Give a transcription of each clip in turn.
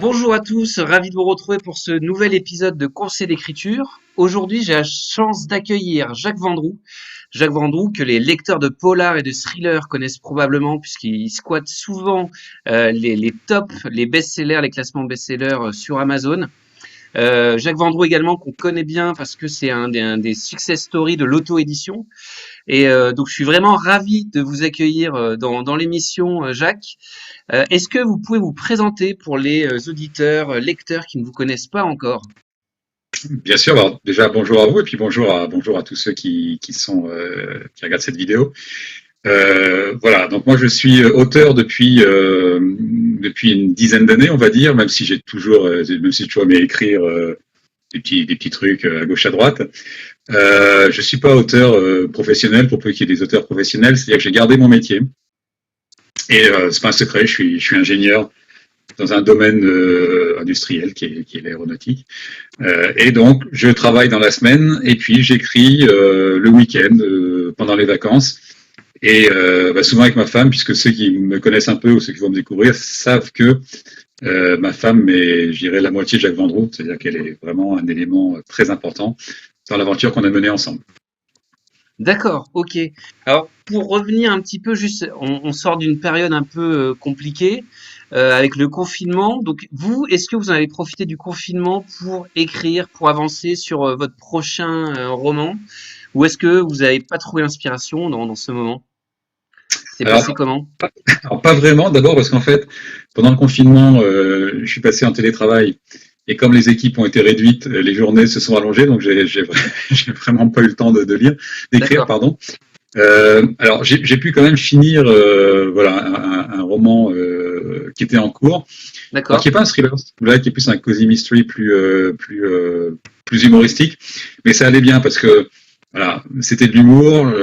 Bonjour à tous, ravi de vous retrouver pour ce nouvel épisode de Conseil d'écriture. Aujourd'hui, j'ai la chance d'accueillir Jacques Vendroux. Jacques Vendroux, que les lecteurs de polar et de thriller connaissent probablement, puisqu'il squatte souvent les tops, les best-sellers, les classements best-sellers sur Amazon. Jacques Vendroux également, qu'on connaît bien parce que c'est un des success stories de l'auto-édition. Et donc, je suis vraiment ravi de vous accueillir dans l'émission, Jacques. Est-ce que vous pouvez vous présenter pour les auditeurs, lecteurs qui ne vous connaissent pas encore? Bien sûr, alors déjà bonjour à vous et puis bonjour à tous ceux qui regardent cette vidéo. Voilà, donc moi je suis auteur depuis une dizaine d'années, on va dire, même si j'ai toujours aimé écrire des petits trucs à gauche à droite. Je suis pas auteur professionnel, pour peu qu'il y ait des auteurs professionnels, c'est-à-dire que j'ai gardé mon métier et c'est pas un secret, je suis ingénieur dans un domaine industriel qui est l'aéronautique. Et donc, je travaille dans la semaine et puis j'écris le week-end pendant les vacances. Et souvent avec ma femme, puisque ceux qui me connaissent un peu ou ceux qui vont me découvrir savent que ma femme est, je dirais, la moitié de Jacques Vendroux, c'est-à-dire qu'elle est vraiment un élément très important dans l'aventure qu'on a menée ensemble. D'accord, ok. Alors, pour revenir un petit peu, juste, on sort d'une période un peu compliquée avec le confinement. Donc, vous, est-ce que vous en avez profité du confinement pour écrire, pour avancer sur votre prochain roman? Ou est-ce que vous n'avez pas trouvé l'inspiration dans ce moment? C'est passé Alors, comment? alors pas vraiment, d'abord parce qu'en fait, pendant le confinement, je suis passé en télétravail. Et comme les équipes ont été réduites, les journées se sont allongées, donc j'ai vraiment pas eu le temps d'écrire, D'accord, pardon. Alors j'ai pu quand même finir voilà un roman qui était en cours, alors qui d'accord. est pas un thriller, là qui est plus un cozy mystery plus humoristique, mais ça allait bien parce que voilà c'était de l'humour,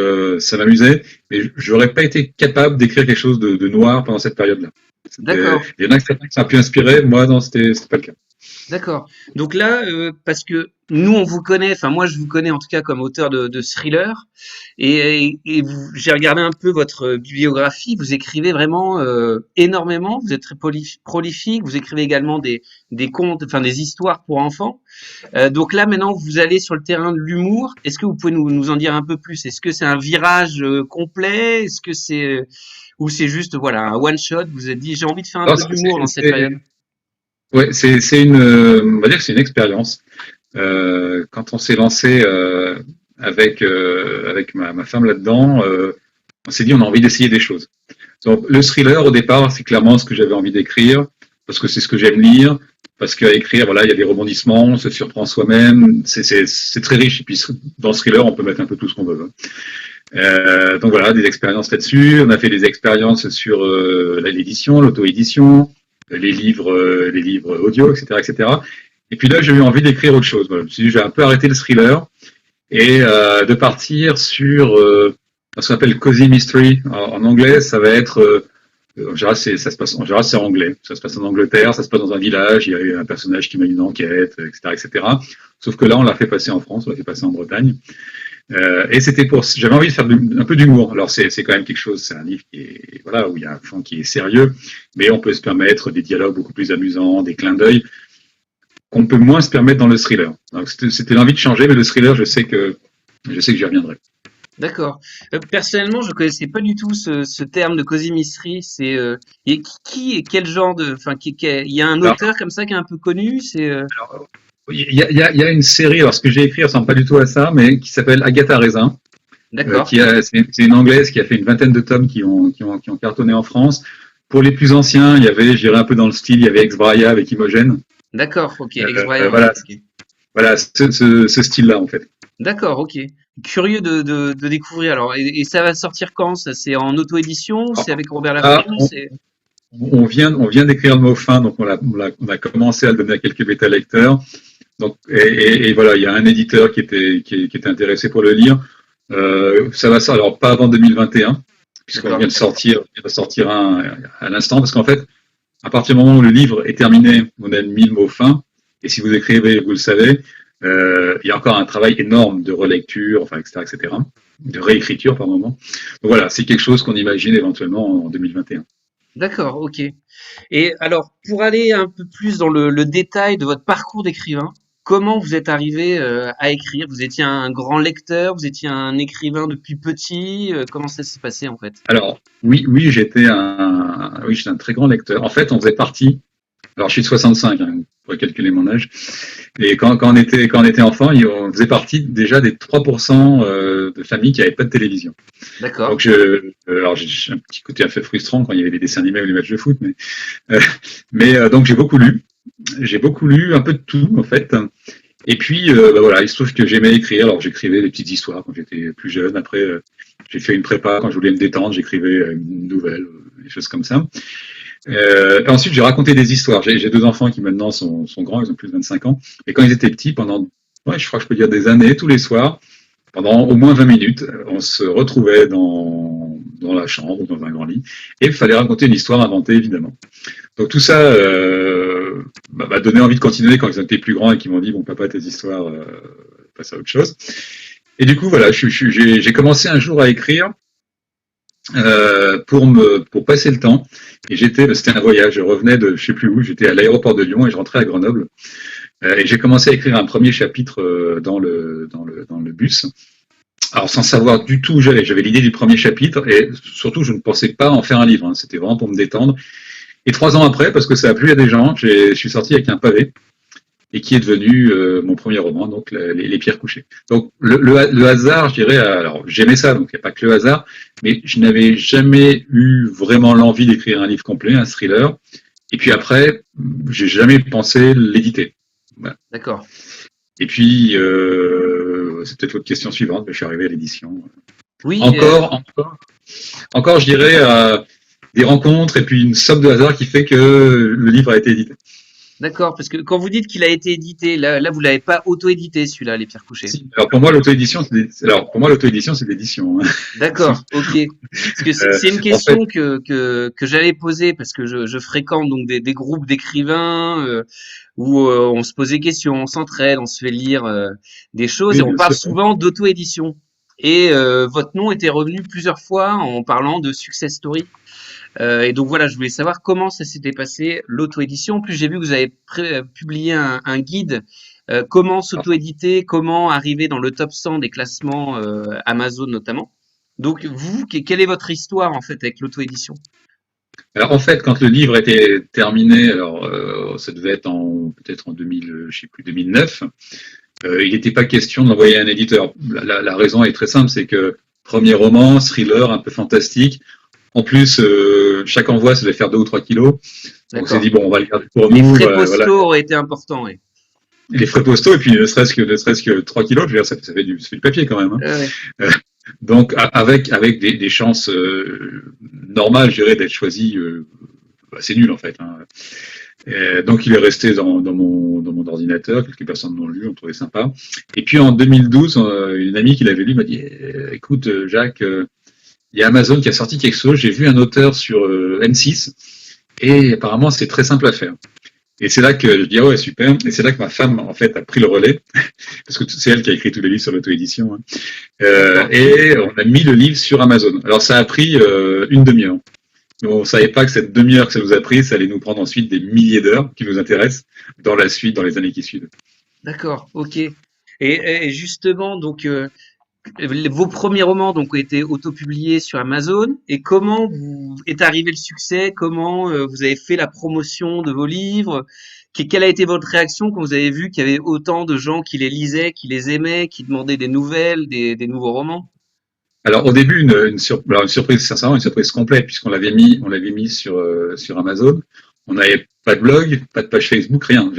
ça m'amusait, mais j'aurais pas été capable d'écrire quelque chose de noir pendant cette période-là. D'accord, Il y en a que ça a pu inspirer, moi non c'était pas le cas. d'accord. Donc là, parce que nous, on vous connaît, enfin moi, je vous connais en tout cas comme auteur de thriller, j'ai regardé un peu votre bibliographie. Vous écrivez vraiment énormément. Vous êtes très prolifique. Vous écrivez également des contes, enfin des histoires pour enfants. Donc là, maintenant, vous allez sur le terrain de l'humour. Est-ce que vous pouvez nous en dire un peu plus? Est-ce que c'est un virage complet? Est-ce que c'est ou c'est juste voilà un one shot? Vous vous êtes dit j'ai envie de faire un Non, peu d'humour dans cette période. ouais, c'est on va dire que c'est une expérience. Quand on s'est lancé avec ma femme là-dedans, on s'est dit on a envie d'essayer des choses. Donc le thriller au départ, c'est clairement ce que j'avais envie d'écrire parce que c'est ce que j'aime lire, parce qu'à écrire, voilà, il y a des rebondissements, on se surprend soi-même, c'est très riche. Et puis dans le thriller, on peut mettre un peu tout ce qu'on veut. Donc voilà, des expériences là-dessus. On a fait des expériences sur l'édition, l'auto-édition, les livres audio, etc., etc. Et puis là, j'ai eu envie d'écrire autre chose. Voilà. Je me suis dit, j'ai un peu arrêté le thriller et de partir sur ce qu'on appelle cozy mystery. En anglais, ça va être en général, en général, c'est anglais. Ça se passe en Angleterre, ça se passe dans un village. Il y a eu un personnage qui mène une enquête, etc., etc. Sauf que là, on l'a fait passer en France, on l'a fait passer en Bretagne. Et j'avais envie de faire un peu d'humour. Alors c'est quand même quelque chose, c'est un livre qui est, voilà, où il y a un fond qui est sérieux, mais on peut se permettre des dialogues beaucoup plus amusants, des clins d'œil qu'on peut moins se permettre dans le thriller. Donc c'était l'envie de changer, mais le thriller, je sais que j'y reviendrai. D'accord. Personnellement, je connaissais pas du tout ce terme de cozy mystery. C'est et qui et quel genre de, enfin, il y a un Alors, auteur comme ça qui est un peu connu. C'est il y a une série, alors ce que j'ai écrit ressemble pas du tout à ça, mais qui s'appelle Agatha Raisin, d'accord, c'est une anglaise qui a fait une vingtaine de tomes qui ont cartonné en France. Pour les plus anciens, il y avait, je dirais un peu dans le style, il y avait Ex Braya avec Imogène. d'accord, ok. Ex-Brian, ouais, Voilà, ok. voilà ce style-là en fait. D'accord, ok. Curieux de découvrir. Alors, et ça va sortir quand? Ça, c'est en auto-édition? C'est avec Robert Là, Laffont? C'est on vient d'écrire le mot fin, donc on a commencé à le donner à quelques bêta-lecteurs. Donc, et voilà, il y a un éditeur qui était intéressé pour le lire. Ça va sortir, alors pas avant 2021, puisqu'on d'accord, vient de sortir un à l'instant, parce qu'en fait, à partir du moment où le livre est terminé, on a mis le mot fin, et si vous écrivez, vous le savez, il y a encore un travail énorme de relecture, enfin, etc., etc., de réécriture par moment. Donc voilà, c'est quelque chose qu'on imagine éventuellement en 2021. D'accord, ok. Et alors, pour aller un peu plus dans le détail de votre parcours d'écrivain, comment vous êtes arrivé à écrire? Vous étiez un grand lecteur, vous étiez un écrivain depuis petit, comment ça s'est passé en fait? Alors, oui, j'étais un très grand lecteur. En fait, on faisait partie. Alors, je suis de 65, hein, vous pourrez calculer mon âge. Et quand on était enfant, on faisait partie déjà des 3% de familles qui n'avaient pas de télévision. D'accord, Donc, alors j'ai un petit côté un peu frustrant quand il y avait des dessins animés ou des matchs de foot, euh, donc j'ai beaucoup lu un peu de tout en fait. Et puis, voilà, il se trouve que j'aimais écrire. Alors, j'écrivais des petites histoires quand j'étais plus jeune. Après, j'ai fait une prépa quand je voulais me détendre. J'écrivais une nouvelle, des choses comme ça. Et ensuite, j'ai raconté des histoires. J'ai deux enfants qui maintenant sont grands, ils ont plus de 25 ans. Et quand ils étaient petits, pendant, ouais, je crois que je peux dire des années, tous les soirs, pendant au moins 20 minutes, on se retrouvait dans la chambre ou dans un grand lit. Et il fallait raconter une histoire inventée, évidemment. Donc tout ça m'a donné envie de continuer quand ils étaient plus grands et qu'ils m'ont dit, bon papa, tes histoires, passe à autre chose. Et du coup, voilà, j'ai commencé un jour à écrire pour passer le temps. Et c'était un voyage. Je revenais de, je sais plus où, j'étais à l'aéroport de Lyon et je rentrais à Grenoble. Et j'ai commencé à écrire un premier chapitre dans le bus. Alors sans savoir du tout où j'avais l'idée du premier chapitre et surtout je ne pensais pas en faire un livre. Hein. C'était vraiment pour me détendre. Et 3 ans après, parce que ça a plu à des gens, je suis sorti avec un pavé et qui est devenu mon premier roman, donc les pierres couchées. Donc le hasard, je dirais, alors j'aimais ça, donc il n'y a pas que le hasard, mais je n'avais jamais eu vraiment l'envie d'écrire un livre complet, un thriller. Et puis après, j'ai jamais pensé l'éditer. Voilà. d'accord. Et puis, c'est peut-être votre question suivante, mais je suis arrivé à l'édition. Oui, Encore, je dirais, des rencontres et puis une somme de hasard qui fait que le livre a été édité. d'accord, parce que quand vous dites qu'il a été édité, là vous l'avez pas auto-édité celui-là, Les Pierres Couchées. Si. Alors pour moi, l'auto-édition, c'est l'édition. Hein. D'accord, ok. Parce que c'est une En fait, question que j'allais poser parce que je fréquente donc des groupes d'écrivains où on se pose des questions, on s'entraide, on se fait lire des choses et oui, on bien parle sûr. souvent d'auto-édition. Et votre nom était revenu plusieurs fois en parlant de success story. Et donc voilà, je voulais savoir comment ça s'était passé l'auto-édition. En plus, j'ai vu que vous avez publié un guide comment s'auto-éditer, comment arriver dans le top 100 des classements Amazon notamment. Donc vous, quelle est votre histoire en fait avec l'auto-édition? Alors en fait, quand le livre était terminé, alors ça devait être peut-être en 2000, je sais plus, 2009. Il n'était pas question de l'envoyer à un éditeur. La raison est très simple, c'est que premier roman, thriller, un peu fantastique. En plus, chaque envoi, ça devait faire 2 ou 3 kilos. Donc on s'est dit D'accord. bon, on va le garder pour Les nous. frais Voilà, postaux auraient été importants, oui. les frais postaux et puis ne serait-ce que 3 kilos, je veux dire, ça fait du papier quand même. Hein. Ouais. Donc avec des chances normales, je dirais, d'être choisi, c'est nul en fait. Hein. Donc il est resté dans mon ordinateur, quelques personnes l'ont lu, on trouvait sympa. Et puis en 2012, une amie qui l'avait lu m'a dit écoute Jacques, il y a Amazon qui a sorti quelque chose, j'ai vu un auteur sur M6 et apparemment c'est très simple à faire. Et c'est là que je dis ah ouais super, et c'est là que ma femme en fait a pris le relais parce que c'est elle qui a écrit tous les livres sur l'auto-édition. Hein. D'accord. Et on a mis le livre sur Amazon. Alors ça a pris une demi-heure. On ne savait pas que cette demi-heure que ça nous a pris, ça allait nous prendre ensuite des milliers d'heures qui nous intéressent dans la suite, dans les années qui suivent. D'accord. Ok. Et justement, donc vos premiers romans donc ont été autopubliés sur Amazon. Et comment vous est arrivé le succès? Comment vous avez fait la promotion de vos livres? Quelle a été votre réaction quand vous avez vu qu'il y avait autant de gens qui les lisaient, qui les aimaient, qui demandaient des nouvelles, des nouveaux romans? Alors au début, une surprise, sincèrement, une surprise complète, puisqu'on l'avait mis sur Amazon. On n'avait pas de blog, pas de page Facebook, rien.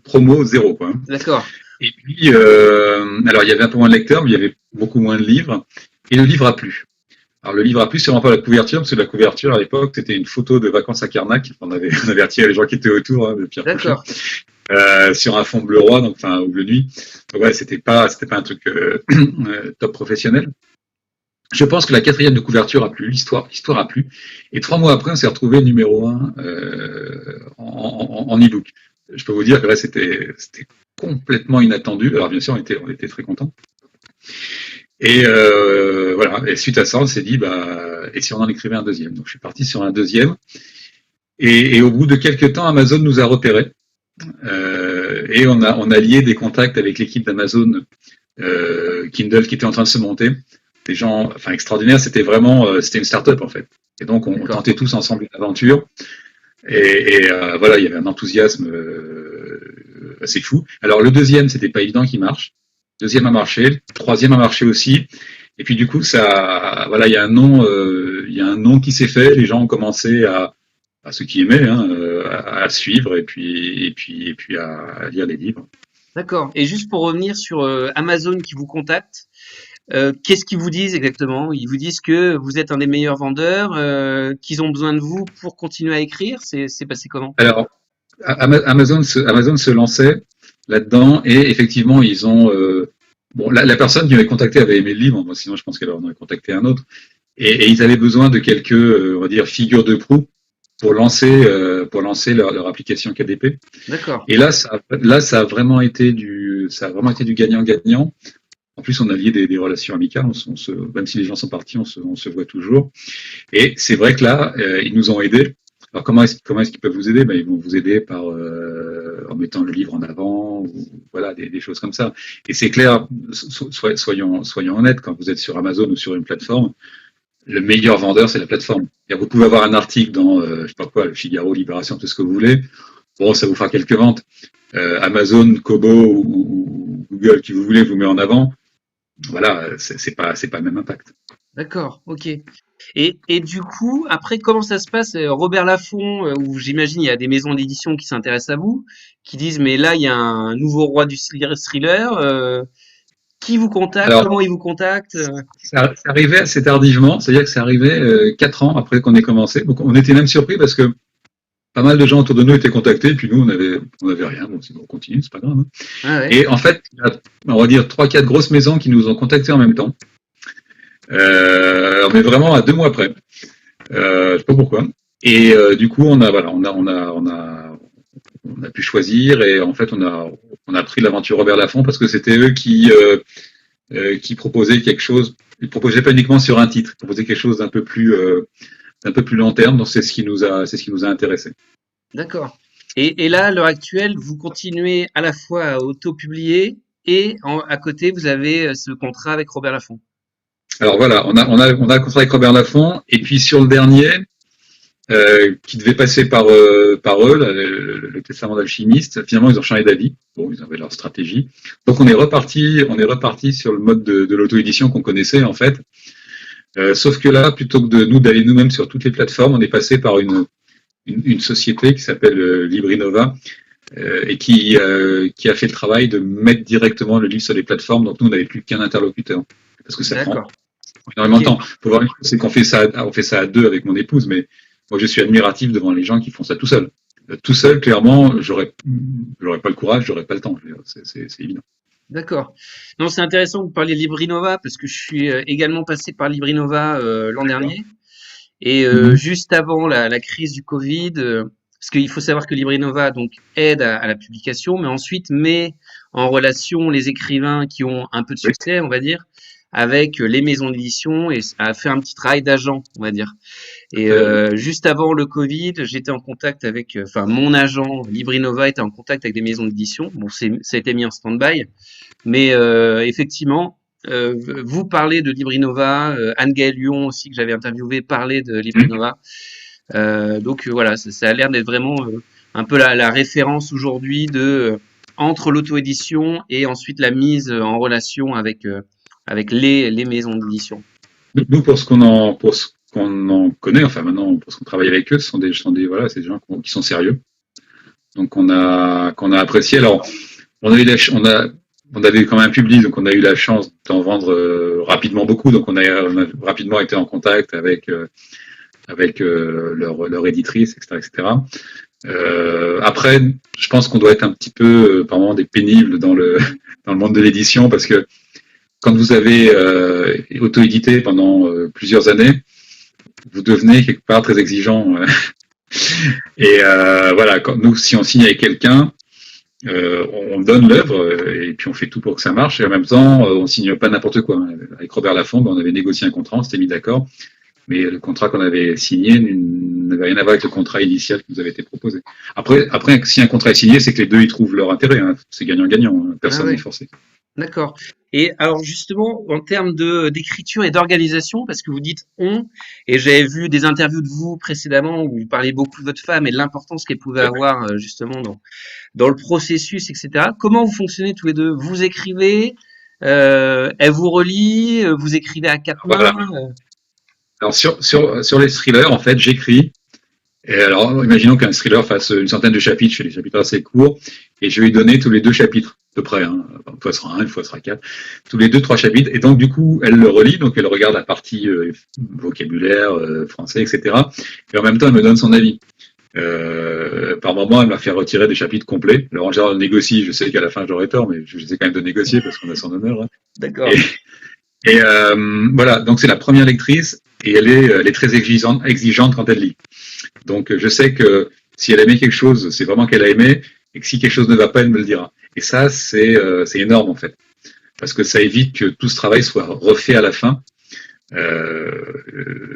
Promo zéro, quoi. D'accord. Et puis, alors il y avait un peu moins de lecteurs, mais il y avait beaucoup moins de livres. Et le livre a plu. Alors le livre a plu, c'est vraiment pas la couverture, parce que la couverture à l'époque, c'était une photo de vacances à Carnac. On avait attiré les gens qui étaient autour de Pierre Couchet, D'accord. sur un fond bleu roi, donc enfin ou bleu nuit. Donc ouais, c'était pas un truc top professionnel. Je pense que la quatrième de couverture a plu, l'histoire a plu. Et 3 mois après, on s'est retrouvé numéro 1 en e-book. Je peux vous dire que là, c'était complètement inattendu. Alors bien sûr, on était très contents. Et voilà. Et suite à ça, on s'est dit, bah, et si on en écrivait un deuxième? Donc je suis parti sur un deuxième. Et au bout de quelques temps, Amazon nous a repérés. Et on a lié des contacts avec l'équipe d'Amazon Kindle qui était en train de se monter. Des gens, enfin extraordinaires. C'était vraiment, c'était une start-up en fait. Et donc on D'accord. tentait tous ensemble une aventure. Et voilà, il y avait un enthousiasme assez fou. Alors le deuxième, c'était pas évident qu'il marche. Le deuxième a marché, le troisième a marché aussi. Et puis du coup, ça, voilà, il y a un nom qui s'est fait. Les gens ont commencé à ceux qui aimaient, hein, à suivre et puis à lire les livres. D'accord. Et juste pour revenir sur Amazon qui vous contacte, qu'est-ce qu'ils vous disent exactement? Ils vous disent que vous êtes un des meilleurs vendeurs, qu'ils ont besoin de vous pour continuer à écrire? C'est passé comment? Alors, Amazon se lançait là-dedans et effectivement, ils ont bon, la personne qui m'avait contacté avait aimé le livre, moi, sinon je pense qu'elle en aurait contacté un autre. Et ils avaient besoin de quelques, on va dire, figures de proue pour lancer leur application KDP. D'accord. Et là, ça a vraiment été du gagnant-gagnant. En plus, on a lié des relations amicales. Même si les gens sont partis, on se voit toujours. Et c'est vrai que là, ils nous ont aidés. Alors comment est-ce qu'ils peuvent vous aider? Ben, ils vont vous aider par en mettant le livre en avant, ou voilà, des choses comme ça. Et c'est clair, soyons honnêtes, quand vous êtes sur Amazon ou sur une plateforme, le meilleur vendeur, c'est la plateforme. Vous pouvez avoir un article dans, je sais pas quoi, le Figaro, Libération, tout ce que vous voulez. Bon, ça vous fera quelques ventes. Amazon, Kobo ou Google, qui vous voulez, vous met en avant. Voilà, c'est pas le même impact. D'accord. OK. Et du coup, après, comment ça se passe? Robert Laffont, où j'imagine il y a des maisons d'édition qui s'intéressent à vous, qui disent, mais là, il y a un nouveau roi du thriller. Qui vous contacte? Alors, Comment il vous contacte? ça arrivait assez tardivement, c'est-à-dire que ça arrivait 4 ans après qu'on ait commencé. Donc, on était même surpris parce que pas mal de gens autour de nous étaient contactés, et puis nous, on avait rien. Donc, on continue, c'est pas grave, hein. Ah ouais. Et en fait, il y a, on va dire 3, 4 grosses maisons qui nous ont contactés en même temps. On est vraiment à 2 mois près. Je sais pas pourquoi. Et du coup, on a pu choisir et en fait, on a pris l'aventure Robert Laffont parce que c'était eux qui proposaient quelque chose. Ils proposaient pas uniquement sur un titre, ils proposaient quelque chose d'un peu plus long terme. Donc c'est ce qui nous a intéressés. D'accord. Et là, à l'heure actuelle, vous continuez à la fois à auto-publier et à côté, vous avez ce contrat avec Robert Laffont. Alors voilà, on a un contrat avec Robert Laffont et puis sur le dernier, qui devait passer par eux, le testament d'alchimiste. Finalement, ils ont changé d'avis. Bon, ils avaient leur stratégie. Donc, on est reparti sur le mode de l'auto-édition qu'on connaissait en fait. Sauf que là, plutôt que d'aller nous-mêmes sur toutes les plateformes, on est passé par une société qui s'appelle Librinova et qui a fait le travail de mettre directement le livre sur les plateformes. Donc, nous, on n'avait plus qu'un interlocuteur parce que ça prend D'accord. énormément de Ok. temps. Faut voir une chose, c'est qu'on fait ça à deux avec mon épouse, mais moi je suis admiratif devant les gens qui font ça tout seul. Tout seul, clairement, j'aurais pas le courage, j'aurais pas le temps. Je veux dire, c'est évident. D'accord. Non, c'est intéressant que vous parliez de Librinova parce que je suis également passé par Librinova l'an D'accord. dernier. Et Mhm. juste avant la crise du Covid, parce qu'il faut savoir que Librinova donc aide à la publication, mais ensuite met en relation les écrivains qui ont un peu de Oui. succès, on va dire, avec les maisons d'édition et a fait un petit travail d'agent, on va dire. Et Très bien. juste avant le Covid, j'étais en contact avec, enfin mon agent Librinova était en contact avec des maisons d'édition. Bon, ça a été mis en stand-by, mais effectivement, vous parlez de Librinova, Anne-Gaëlle Lyon aussi que j'avais interviewé parlait de Mhm. Librinova. Donc voilà, ça a l'air d'être vraiment un peu la référence aujourd'hui de entre l'auto-édition et ensuite la mise en relation avec les maisons d'édition. Nous, pour ce qu'on en connaît, enfin maintenant, pour ce qu'on travaille avec eux, voilà, c'est des gens qui sont sérieux. Donc qu'on a apprécié. Alors, on a eu on avait quand même un public, donc on a eu la chance d'en vendre rapidement beaucoup. Donc on a rapidement été en contact avec leur éditrice, etc., etc. Après, je pense qu'on doit être un petit peu par moment des pénibles dans le monde de l'édition parce que quand vous avez auto-édité pendant plusieurs années, vous devenez quelque part très exigeant. Et voilà, si on signe avec quelqu'un, on donne l'œuvre et puis on fait tout pour que ça marche. Et en même temps, on signe pas n'importe quoi. Avec Robert Laffont, on avait négocié un contrat, on s'était mis d'accord. mais le contrat qu'on avait signé n'avait rien à voir avec le contrat initial qui nous avait été proposé. Après, si un contrat est signé, c'est que les deux y trouvent leur intérêt. Hein. C'est gagnant-gagnant. Hein. Ah Personne n'est ouais, forcé. d'accord. Et alors justement, en termes de d'écriture et d'organisation, parce que vous dites on, et j'avais vu des interviews de vous précédemment où vous parlez beaucoup de votre femme et de l'importance qu'elle pouvait avoir justement dans le processus, etc. Comment vous fonctionnez tous les deux? Vous écrivez, elle vous relit, vous écrivez à quatre mains. Voilà. Alors sur les thrillers, en fait, j'écris. Et alors, imaginons qu'un thriller fasse une centaine de chapitres, je fais des chapitres assez courts, et je vais lui donner tous les 2 chapitres, à peu près. Hein. Une fois ce sera un, une fois ce sera 4. Tous les 2, 3 chapitres. Et donc, du coup, elle le relit, donc elle regarde la partie vocabulaire, français, etc. Et en même temps, elle me donne son avis. Par moment, elle m'a fait retirer des chapitres complets. Alors, en général, on négocie. Je sais qu'à la fin, j'aurai tort, mais je sais quand même de négocier parce qu'on a son honneur. Hein. Et, D'accord. voilà, donc c'est la première lectrice et elle est très exigeante quand elle lit. Donc je sais que si elle a aimé quelque chose, c'est vraiment qu'elle a aimé, et que si quelque chose ne va pas, elle me le dira. Et ça, c'est énorme en fait, parce que ça évite que tout ce travail soit refait à la fin.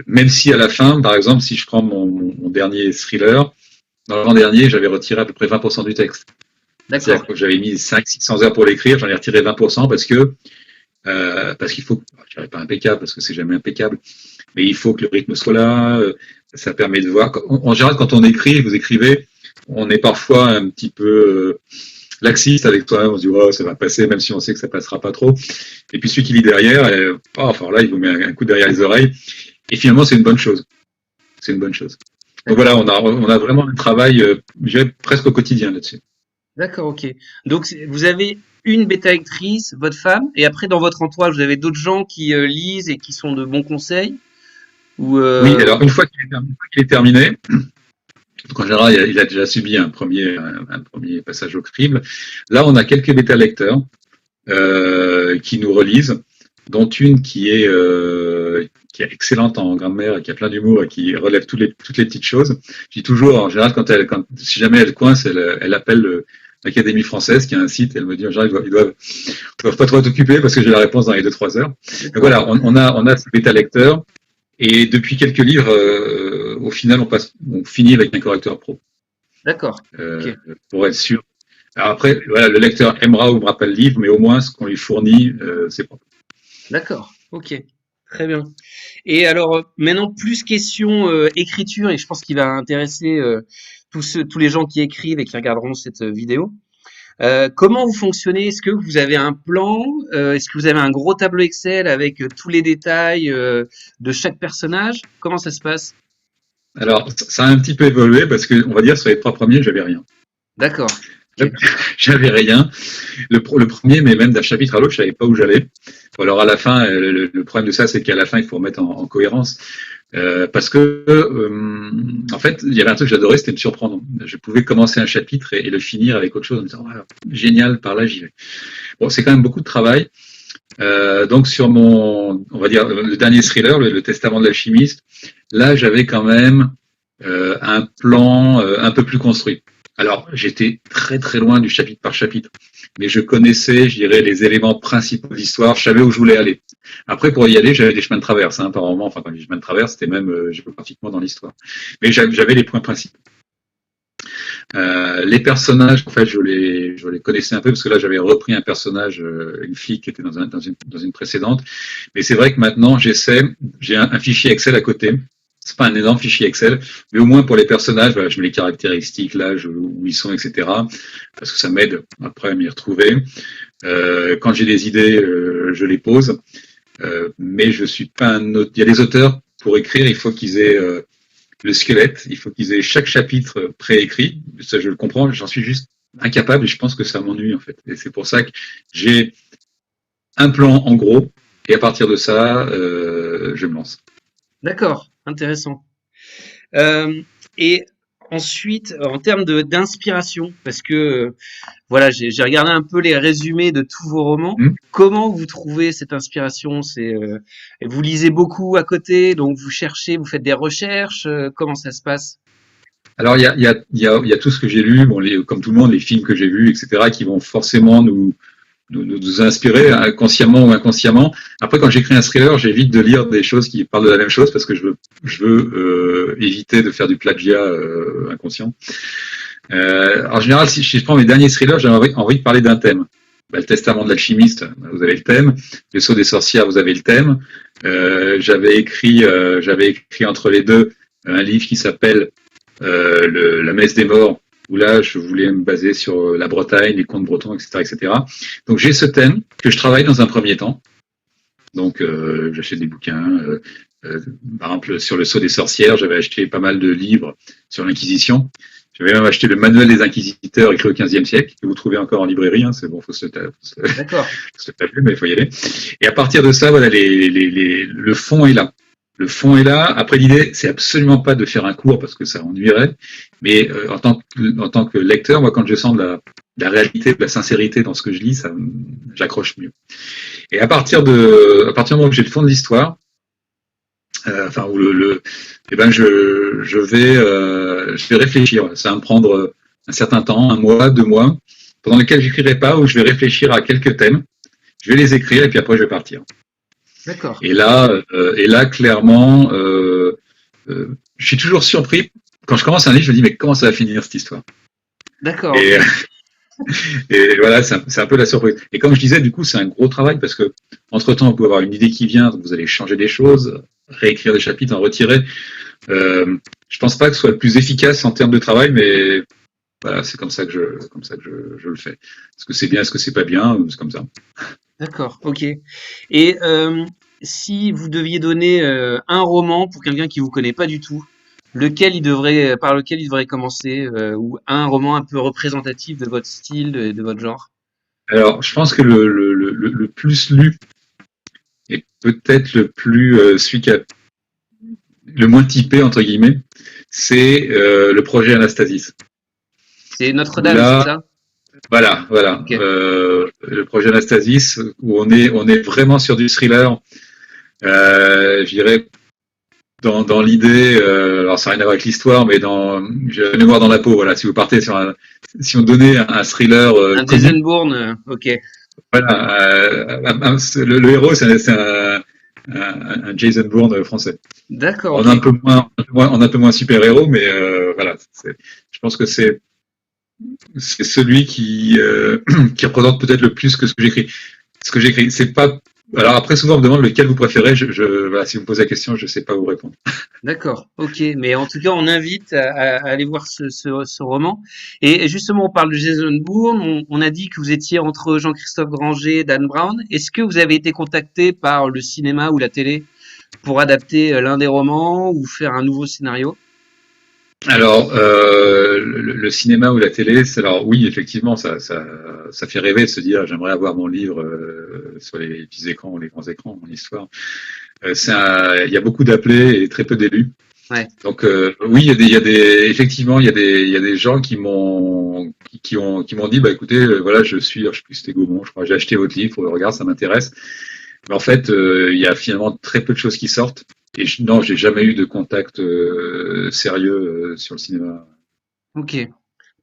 Même si à la fin, par exemple, si je prends mon dernier thriller, dans l'avant-dernier, j'avais retiré à peu près 20% du texte. C'est-à-dire D'accord. que j'avais mis 500-600 heures pour l'écrire, j'en ai retiré 20% parce qu'il faut, je dirais pas impeccable parce que c'est jamais impeccable, mais il faut que le rythme soit là. Ça permet de voir. En général, quand on écrit, vous écrivez, on est parfois un petit peu laxiste avec toi-même. On se dit, oh, ça va passer, même si on sait que ça passera pas trop. Et puis celui qui lit derrière, enfin là, il vous met un coup derrière les oreilles. Et finalement, c'est une bonne chose. C'est une bonne chose. Donc voilà, D'accord. on a vraiment un travail, je dirais, presque au quotidien là-dessus. D'accord, ok. Donc vous avez une bêta lectrice, votre femme, et après dans votre entourage, vous avez d'autres gens qui lisent et qui sont de bons conseils ou Oui, alors une fois qu'il est terminé, donc en général, il a déjà subi un premier passage au crible. Là, on a quelques bêta-lecteurs qui nous relisent, dont une qui est excellente en grammaire, qui a plein d'humour et qui relève toutes les petites choses. Je dis toujours, en général, si jamais elle coince, elle appelle l'Académie française, qui a un site, et elle me dit, en général, ils doivent pas trop être occupés parce que j'ai la réponse dans les 2-3 heures. Donc d'accord, voilà, on a ce bêta-lecteur. Et depuis quelques livres, au final, on finit avec un correcteur pro d'accord, euh, ok, pour être sûr. Alors après, voilà, le lecteur aimera ou aimera pas le livre, mais au moins ce qu'on lui fournit, c'est propre. d'accord, ok, très bien. Et alors maintenant plus question écriture et je pense qu'il va intéresser tous les gens qui écrivent et qui regarderont cette vidéo. Comment vous fonctionnez? Est-ce que vous avez un plan? Est-ce que vous avez un gros tableau Excel avec tous les détails de chaque personnage? Comment ça se passe? Alors, ça a un petit peu évolué parce que, on va dire, sur les 3 premiers, j'avais rien. D'accord. Ok. J'avais rien. Le premier, mais même d'un chapitre à l'autre, je savais pas où j'allais. Bon, alors à la fin, le problème de ça, c'est qu'à la fin, il faut remettre en cohérence. Parce que, en fait, il y avait un truc que j'adorais, c'était me surprendre. Je pouvais commencer un chapitre et le finir avec autre chose en me disant, ah, génial, par là, j'y vais. Bon, c'est quand même beaucoup de travail. Donc sur on va dire, le dernier thriller, le Testament de l'alchimiste, là, j'avais quand même un plan un peu plus construit. Alors, j'étais très très loin du chapitre par chapitre, mais je connaissais, je dirais, les éléments principaux de l'histoire, je savais où je voulais aller. Après, pour y aller, j'avais des chemins de traverse, hein, par moment. Enfin, quand je dis chemins de traverse, c'était même géographiquement dans l'histoire. Mais j'avais les points principaux. Les personnages, en fait, je les connaissais un peu parce que là, j'avais repris un personnage, une fille qui était dans une précédente. Mais c'est vrai que maintenant, j'ai un fichier Excel à côté. C'est pas un énorme fichier Excel, mais au moins pour les personnages, voilà, je mets les caractéristiques, l'âge, où ils sont, etc. Parce que ça m'aide après à m'y retrouver. Quand j'ai des idées, je les pose. Mais je suis pas un auteur. Il y a des auteurs, pour écrire, il faut qu'ils aient le squelette, il faut qu'ils aient chaque chapitre préécrit. Ça, je le comprends, j'en suis juste incapable et je pense que ça m'ennuie en fait. Et c'est pour ça que j'ai un plan en gros et à partir de ça, je me lance. D'accord. Intéressant. Et ensuite, en termes d'inspiration, parce que voilà, j'ai regardé un peu les résumés de tous vos romans. Hmm. Comment vous trouvez cette inspiration? Vous lisez beaucoup à côté, donc vous cherchez, vous faites des recherches. Comment ça se passe? Alors il y a tout ce que j'ai lu, bon, comme tout le monde, les films que j'ai vus, etc., qui vont forcément nous inspirer, consciemment ou inconsciemment. Après, quand j'écris un thriller, j'évite de lire des choses qui parlent de la même chose parce que je veux éviter de faire du plagiat inconscient. En général, si je prends mes derniers thrillers, j'ai envie de parler d'un thème. Le Testament de l'alchimiste, vous avez le thème. Le Sceau des sorcières, vous avez le thème. J'avais écrit entre les deux un livre qui s'appelle La Messe des Morts, où là, je voulais me baser sur la Bretagne, les contes bretons, etc., etc. Donc, j'ai ce thème que je travaille dans un premier temps. Donc, j'achète des bouquins. Par exemple, sur le Sceau des sorcières, j'avais acheté pas mal de livres sur l'Inquisition. J'avais même acheté le Manuel des Inquisiteurs écrit au XVe siècle, que vous trouvez encore en librairie. Hein, c'est bon, faut se taper, mais il faut y aller. Et à partir de ça, voilà, le fond est là. Le fond est là. Après, l'idée, c'est absolument pas de faire un cours parce que ça ennuierait. Mais en tant que lecteur, moi, quand je sens de la réalité, de la sincérité dans ce que je lis, j'accroche mieux. Et à partir du moment où j'ai le fond de l'histoire, où je vais réfléchir. Ça va me prendre un certain temps, 1 mois, 2 mois, pendant lesquels j'écrirai pas, où je vais réfléchir à quelques thèmes. Je vais les écrire et puis après je vais partir. D'accord. Et là, clairement, je suis toujours surpris. Quand je commence un livre, je me dis mais comment ça va finir cette histoire? D'accord. Et voilà, c'est un peu la surprise. Et comme je disais, du coup, c'est un gros travail parce que entre-temps, vous pouvez avoir une idée qui vient, donc vous allez changer des choses, réécrire des chapitres, en retirer. Je pense pas que ce soit le plus efficace en termes de travail, mais voilà, c'est comme ça que je le fais. Est-ce que c'est bien, est-ce que c'est pas bien, c'est comme ça. D'accord, ok. Et si vous deviez donner un roman pour quelqu'un qui vous connaît pas du tout, par lequel il devrait commencer, ou un roman un peu représentatif de votre style, de votre genre? Alors, je pense que le plus lu et peut-être le plus celui qui a le moins typé entre guillemets, c'est le projet Anastasis. C'est Notre-Dame, c'est Là, ça? voilà. Ok. Le projet Anastasis où on est vraiment sur du thriller. Je dirais dans l'idée, alors ça n'a rien à voir avec l'histoire, mais je vais voir dans la peau. Voilà, si vous partez si on donnait un thriller Un connu, Jason Bourne, ok. voilà, le héros c'est un Jason Bourne français. D'accord, On ok. a un peu moins super héros, mais voilà, je pense que c'est celui qui représente peut-être le plus que ce que j'écris. Ce que j'écris, c'est pas. Alors après, souvent on me demande lequel vous préférez. Voilà, si vous me posez la question, je sais pas vous répondre. D'accord, ok. Mais en tout cas, on invite à aller voir ce roman. Et justement, on parle de Jason Bourne. On a dit que vous étiez entre Jean-Christophe Granger et Dan Brown. Est-ce que vous avez été contacté par le cinéma ou la télé pour adapter l'un des romans ou faire un nouveau scénario? Alors, le cinéma ou la télé, alors oui, effectivement, ça fait rêver de se dire j'aimerais avoir mon livre sur les petits écrans ou les grands écrans, mon histoire. Il y a beaucoup d'appelés et très peu d'élus. Ouais, Donc oui, effectivement, il y a des gens qui m'ont dit bah écoutez, voilà, je sais plus c'était Gaumont, je crois, j'ai acheté votre livre, regarde, ça m'intéresse. Mais en fait, il y a finalement très peu de choses qui sortent. Et non, j'ai jamais eu de contact sérieux sur le cinéma. ok.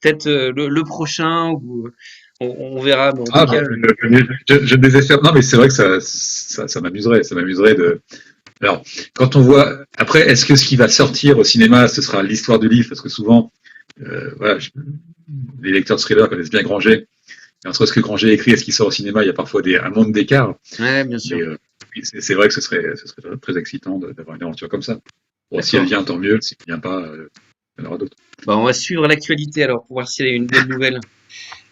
Peut-être le prochain, ou on verra. Mais en tout Ah, cas, je ne désespère. Non, mais c'est vrai que ça m'amuserait. Ça m'amuserait de. Alors, quand on voit. Après, est-ce que ce qui va sortir au cinéma, ce sera l'histoire du livre? Parce que souvent, voilà, les lecteurs de thriller connaissent bien Granger. Et entre ce que Granger écrit et ce qui sort au cinéma, il y a parfois un monde d'écart. ouais, bien sûr. Mais oui, c'est vrai que ce serait très excitant d'avoir une aventure comme ça. Bon, si elle D'accord. vient, tant mieux. Si elle vient pas, il y en aura d'autres. Bah, on va suivre l'actualité alors pour voir s'il y a une bonne nouvelle.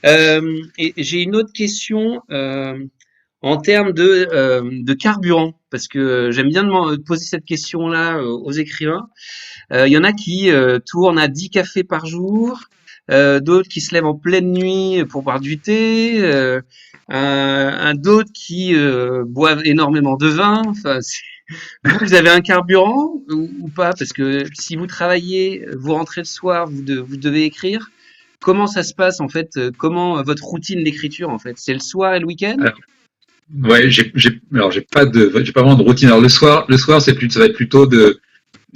Et j'ai une autre question en termes de carburant, parce que j'aime bien poser cette question-là aux écrivains. Il y en a qui tournent à 10 cafés par jour, d'autres qui se lèvent en pleine nuit pour boire du thé, d'autres qui boivent énormément de vin. Enfin, vous avez un carburant ou pas? Parce que si vous travaillez, vous rentrez le soir, vous devez écrire. Comment ça se passe en fait? Comment votre routine d'écriture en fait? C'est le soir et le week-end? Alors, ouais, alors j'ai pas vraiment de routine. Alors le soir, ça va être plutôt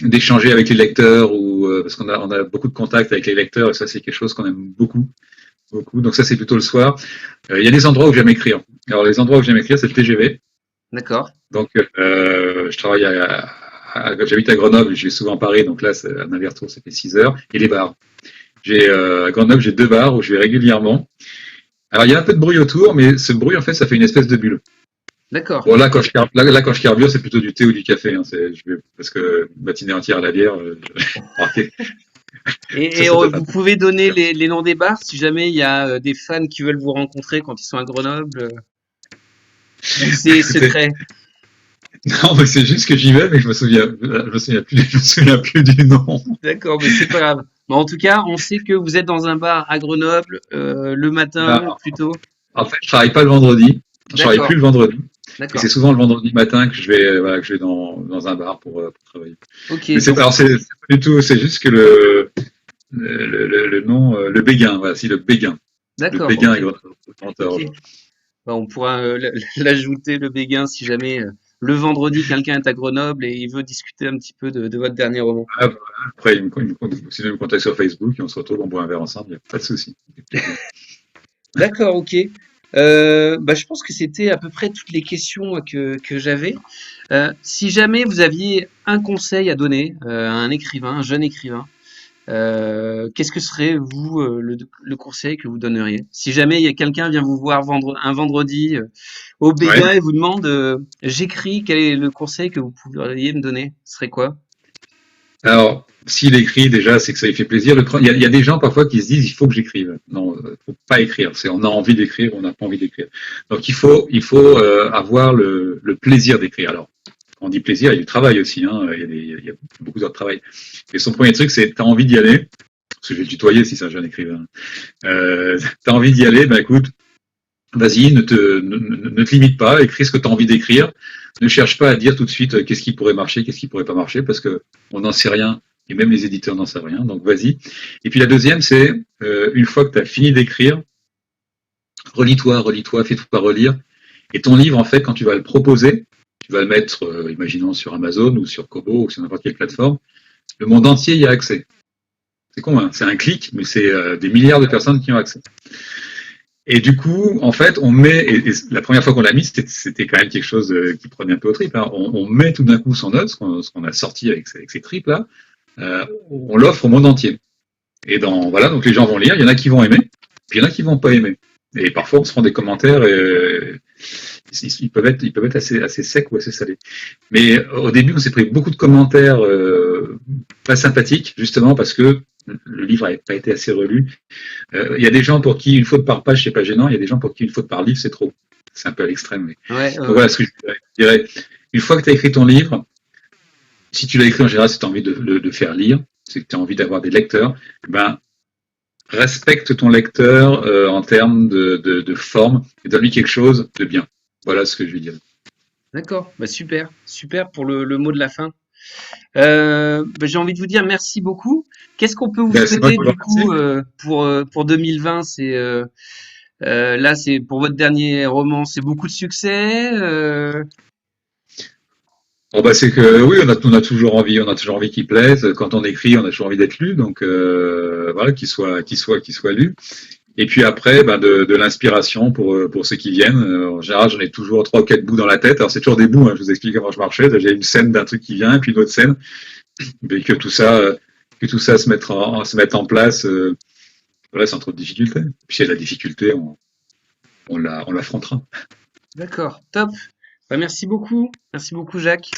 d'échanger avec les lecteurs ou parce on a beaucoup de contacts avec les lecteurs et ça c'est quelque chose qu'on aime beaucoup. beaucoup. Donc ça, c'est plutôt le soir. Il y a des endroits où j'aime écrire. Alors les endroits où j'aime écrire, c'est le TGV. D'accord. Donc je travaille j'habite à Grenoble, je vais souvent à Paris, donc là, un aller-retour, ça fait 6 heures. Et les bars. À Grenoble, j'ai 2 bars où je vais régulièrement. Alors il y a un peu de bruit autour, mais ce bruit, en fait, ça fait une espèce de bulle. D'accord. Bon, là, quand je carbure, c'est plutôt du thé ou du café. Hein, parce que matinée entière à la bière, ça, Et ça peut vous pouvez donner les noms des bars si jamais il y a des fans qui veulent vous rencontrer quand ils sont à Grenoble, ou c'est écoutez, secret? non, mais c'est juste que j'y vais, mais je me souviens plus du nom. D'accord, mais c'est pas grave. Mais en tout cas, on sait que vous êtes dans un bar à Grenoble le matin Bah, plutôt. en fait, je travaille pas le vendredi. Je travaille plus D'accord, le vendredi. Et c'est d'accord. souvent le vendredi matin que je vais dans un bar pour travailler. Ok, Mais donc c'est pas du tout, c'est juste que le nom, le Béguin, voilà, si le Béguin. Le d'accord, Béguin ok, est ok. Grenoble. Bah, on pourra l'ajouter le béguin si jamais le vendredi quelqu'un est à Grenoble et il veut discuter un petit peu de votre dernier roman. Ah, bah, après, sinon, il me contacte sur Facebook et on se retrouve, on boit un verre ensemble, il n'y a pas de souci. Avec plaisir. D'accord, ok. Bah, je pense que c'était à peu près toutes les questions que j'avais. Si jamais vous aviez un conseil à donner à un écrivain, un jeune écrivain, qu'est-ce que serait, vous, le conseil que vous donneriez? Si jamais il y a quelqu'un vient vous voir un vendredi au Ouais. Béguin et vous demande j'écris, quel est le conseil que vous pourriez me donner? Ce serait quoi? Alors, s'il écrit, déjà, c'est que ça lui fait plaisir. Il y a des gens parfois qui se disent, il faut que j'écrive. Non, faut pas écrire. On a envie d'écrire, on n'a pas envie d'écrire. Donc, il faut avoir le plaisir d'écrire. Alors, quand on dit plaisir, il y a du travail aussi. Hein. Il y a beaucoup d'heures de travail. Et son premier truc, c'est, t'as envie d'y aller. Parce que je vais le tutoyer si c'est un jeune écrivain. T'as envie d'y aller, ben écoute, vas-y, ne te limite pas, écris ce que tu as envie d'écrire. Ne cherche pas à dire tout de suite qu'est-ce qui pourrait marcher, qu'est-ce qui pourrait pas marcher, parce que on n'en sait rien, et même les éditeurs n'en savent rien, donc vas-y. Et puis la deuxième, c'est une fois que tu as fini d'écrire, relis-toi, fais-toi relire. Et ton livre, en fait, quand tu vas le proposer, tu vas le mettre, imaginons, sur Amazon ou sur Kobo ou sur n'importe quelle plateforme, le monde entier y a accès. C'est con, hein, c'est un clic, mais c'est des milliards de personnes qui ont accès. Et du coup, en fait, et la première fois qu'on l'a mis, c'était quand même quelque chose qui prenait un peu au trip. Hein. On met tout d'un coup son note, ce qu'on a sorti avec ces tripes là, on l'offre au monde entier. Et voilà, donc les gens vont lire, il y en a qui vont aimer, puis il y en a qui vont pas aimer. Et parfois, on se prend des commentaires et ils peuvent être assez secs ou assez salés. Mais au début, on s'est pris beaucoup de commentaires pas sympathiques, justement parce que le livre n'avait pas été assez relu. Il y a des gens pour qui une faute par page, c'est pas gênant. Il y a des gens pour qui une faute par livre, c'est trop. C'est un peu à l'extrême. Mais... Ouais, Donc voilà ce que je dirais. Une fois que tu as écrit ton livre, si tu l'as écrit en général, si tu as envie de le faire lire, c'est que tu as envie d'avoir des lecteurs, ben, respecte ton lecteur en termes de forme et donne-lui quelque chose de bien. Voilà ce que je lui dire. d'accord. Bah, super, super pour le mot de la fin. Bah, j'ai envie de vous dire merci beaucoup. Qu'est-ce qu'on peut vous Ben, c'est moi souhaiter qui vous du coup remercie. pour 2020? Là, c'est pour votre dernier roman, c'est beaucoup de succès. Bon, bah, c'est que oui, on a toujours envie qu'il plaise. Quand on écrit, on a toujours envie d'être lu, donc voilà, qu'il soit lu. Et puis après, bah, de l'inspiration pour ceux qui viennent. En général, j'en ai toujours trois ou quatre bouts dans la tête. Alors c'est toujours des bouts. Hein, je vous explique comment je marchais. J'ai une scène d'un truc qui vient, puis une autre scène, mais que tout ça se mette en place. Voilà, c'est entre difficultés. Puis s'il y a de la difficulté, on l'affrontera. D'accord, top. Bah, merci beaucoup. Merci beaucoup, Jacques.